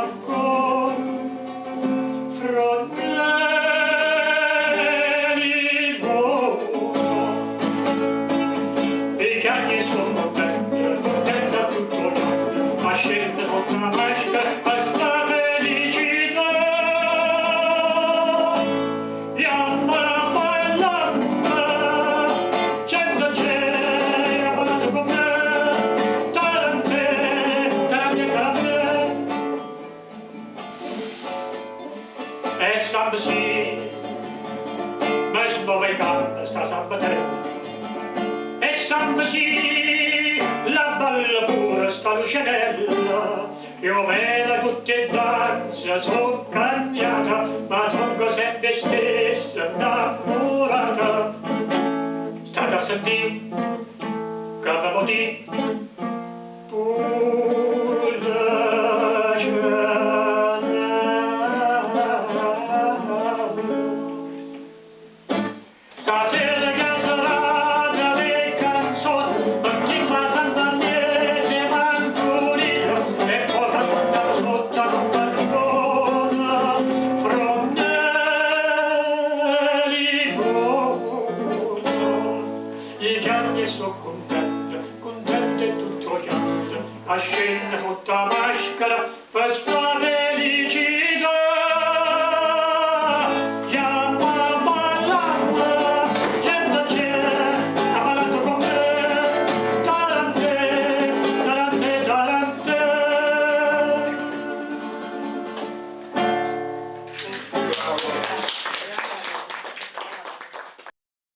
balcon, frontelli buono, i cani sono contenta tutto l'anno, a scendere con una magica questa felicità. E allora bailando, cento c'è, avanti con me, tarante, tarante. E samba sì, ma sbova i canta, sta samba te. E samba sì, la balla pura, sta lucenella, io vela tutti e danza, son cagnata, ma son sempre stessa, innamorata. State a sentire, cantavo di, stasera canterà le canzoni, perché la Santa Agnese manconina, e poi la portata sotto non balcona, frontelli buono, i cani sono contenti, contenti e tutto chiaro, a scena tutta magica.